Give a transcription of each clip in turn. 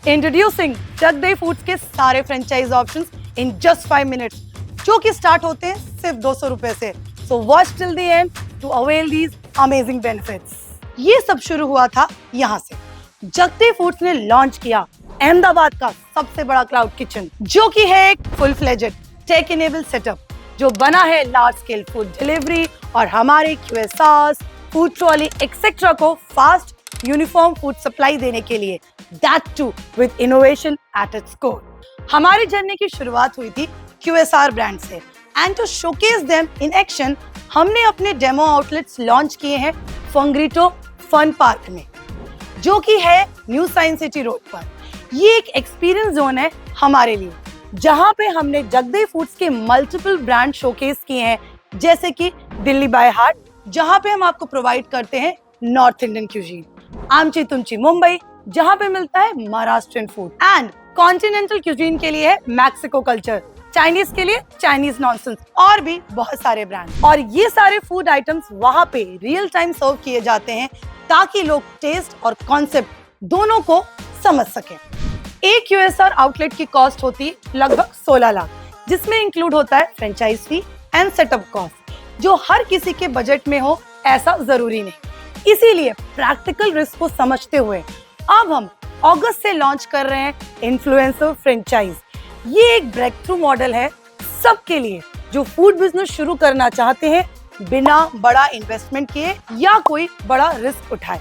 Introducing जगदई foods के सारे franchise options in just 5 minutes, जो कि स्टार्ट होते हैं सिर्फ 200 रुपए से। So watch till the end to avail these amazing benefits. ये सब शुरू हुआ था यहाँ से। जगदई फूड्स ने लॉन्च किया अहमदाबाद का सबसे बड़ा क्लाउड किचन, जो कि है एक full fledged tech enable setup, जो बना है लार्ज स्केल फूड डिलीवरी और हमारे QSRs, फूड ट्रॉली एक्सेट्रा को फास्ट यूनिफॉर्म फूड सप्लाई देने के लिए, that too with innovation at its core. हमारी जर्नी की शुरुआत हुई थी QSR ब्रांड से, and to showcase them in action हमने अपने डेमो आउटलेट्स लॉन्च किए हैं फंग्रीटो फन पार्क में, जो कि है न्यू साइंस सिटी रोड पर। ये एक एक्सपीरियंस जोन है हमारे लिए, जहां पे हमने जगदई फूड्स के मल्टीपल ब्रांड शोकेस किए हैं, जैसे कि दिल्ली बाय हार्ट, जहां पे हम आपको प्रोवाइड करते हैं नॉर्थ इंडियन क्यूजीन, आमची तुमची मुंबई, जहां पे मिलता है Maharashtrian food, and continental cuisine के लिए है मैक्सिको कल्चर, चाइनीज के लिए चाइनीज नॉनसेंस, और भी बहुत सारे ब्रांड। और ये सारे फूड आइटम्स वहां पे रियल टाइम सर्व किए जाते हैं, ताकि लोग टेस्ट और कॉन्सेप्ट दोनों को समझ सकें। एक QSR आउटलेट की कॉस्ट होती है लगभग 16 लाख, जिसमें इंक्लूड होता है franchise fee and setup cost, जो हर किसी के बजट में हो ऐसा जरूरी नहीं। इसीलिए प्रैक्टिकल रिस्क को समझते हुए अब हम अगस्त से लॉन्च कर रहे हैं इन्फ्लुएंसर फ्रेंचाइज। ये एक ब्रेक थ्रू मॉडल है सबके लिए जो फूड बिजनेस शुरू करना चाहते हैं बिना बड़ा इन्वेस्टमेंट किए या कोई बड़ा रिस्क उठाए।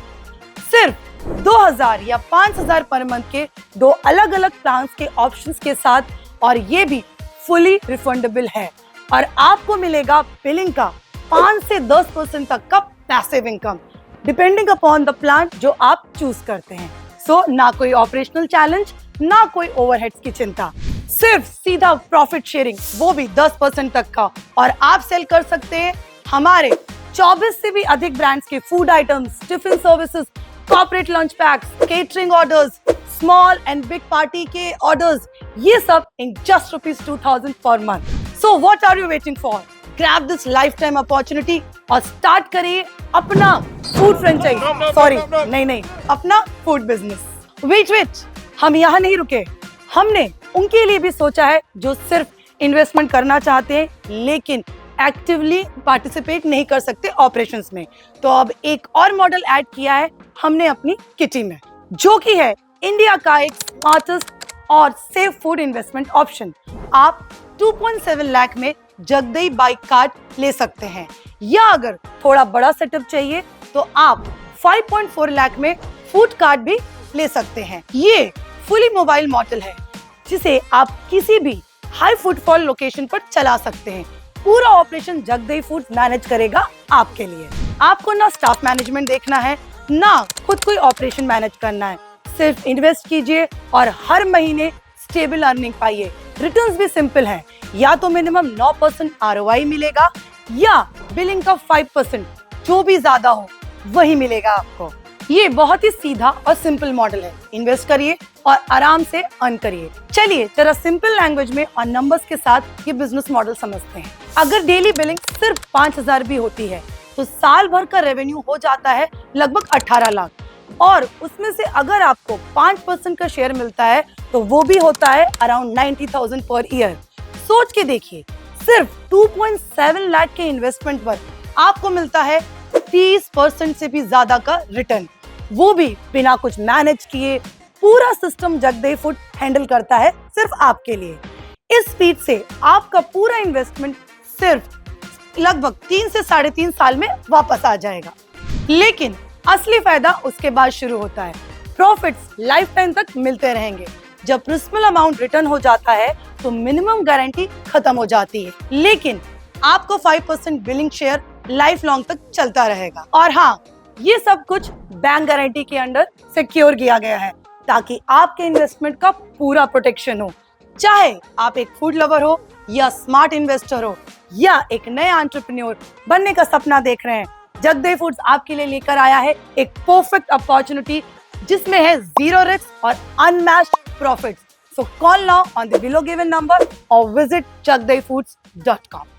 सिर्फ 2000 या 5000 पर मंथ के 2 अलग अलग प्लान्स के ऑप्शंस के साथ, और ये भी फुली रिफंडेबल है, और आपको मिलेगा बिलिंग का 5 से 10% तक का passive income, depending upon the plan जो आप चूज करते हैं। सो ना कोई ऑपरेशनल चैलेंज, ना कोई ओवरहेड्स की चिंता, सिर्फ सीधा प्रॉफिट शेयरिंग, वो भी 10% तक का। और आप सेल कर सकते हैं हमारे 24 से भी अधिक ब्रांड्स के food items, tiffin services, corporate lunch packs, catering orders, small and big party के ऑर्डर्स, ये सब in just ₹2000 per month. So what are you waiting for? Grab this lifetime opportunity और स्टार्ट करिए अपना फूड फ्रेंचाइज, सॉरी नहीं, अपना food business. Wait, हम यहाँ नहीं रुके, हमने उनके लिए भी सोचा है जो सिर्फ इन्वेस्टमेंट करना चाहते हैं लेकिन एक्टिवली पार्टिसिपेट नहीं कर सकते ऑपरेशंस में। तो अब एक और मॉडल ऐड किया है हमने अपनी किटी में, जो कि है इंडिया का एक स्मार्टेस्ट और सेफ फूड इन्वेस्टमेंट ऑप्शन। आप 2.7 लाख में जगदई बाइक कार्ट ले सकते हैं, या अगर थोड़ा बड़ा सेटअप चाहिए तो आप 5.4 लाख में फूड कार्ट भी ले सकते हैं। ये फुली मोबाइल मॉडल है, जिसे आप किसी भी हाई फुटफॉल लोकेशन पर चला सकते हैं। पूरा ऑपरेशन जगदई फूड मैनेज करेगा आपके लिए। आपको ना स्टाफ मैनेजमेंट देखना है, ना खुद कोई ऑपरेशन मैनेज करना है। सिर्फ इन्वेस्ट कीजिए और हर महीने स्टेबल अर्निंग पाइए। रिटर्न्स भी सिंपल हैं, या तो मिनिमम 9% ROI मिलेगा, या बिलिंग का 5%, जो भी ज्यादा हो वही मिलेगा आपको। ये बहुत ही सीधा और सिंपल मॉडल है। इन्वेस्ट करिए और आराम से अर्न करिए। चलिए जरा सिंपल लैंग्वेज में और नंबर्स के साथ ये बिजनेस मॉडल समझते हैं। अगर डेली बिलिंग सिर्फ 5000 भी होती है तो साल भर का रेवेन्यू हो जाता है लगभग 18 लाख, और उसमें से अगर आपको 5% का शेयर मिलता है तो वो भी होता है अराउंड 90,000 पर ईयर। सोच के देखिए, सिर्फ 2.7 लाख के इन्वेस्टमेंट पर आपको मिलता है 30% से भी ज्यादा का रिटर्न, वो भी बिना कुछ मैनेज किए। पूरा सिस्टम जगदई फूड हैंडल करता है सिर्फ आपके लिए। इस स्पीड से आपका पूरा इन्वेस्टमेंट सिर्फ लगभग 3 से 3.5 साल में वापस आ जाएगा। लेकिन असली फायदा उसके बाद शुरू होता है। प्रॉफिट्स लाइफ टाइम तक मिलते रहेंगे। जब प्रिंसिपल अमाउंट रिटर्न हो जाता है तो मिनिमम गारंटी खत्म हो जाती है, लेकिन आपको 5% बिलिंग शेयर लाइफ लॉन्ग तक चलता रहेगा। और हाँ, ये सब कुछ बैंक गारंटी के अंडर सिक्योर किया गया है, ताकि आपके इन्वेस्टमेंट का पूरा प्रोटेक्शन हो। चाहे आप एक फूड लवर हो, या स्मार्ट इन्वेस्टर हो, या एक नए एंटरप्रेन्योर बनने का सपना देख रहे हैं, जगदई फूड्स आपके लिए लेकर आया है एक परफेक्ट अपॉर्चुनिटी, जिसमें है 0 रिस्क और unmatched profits. So call now on the below given number or visit jagdaifoods.com.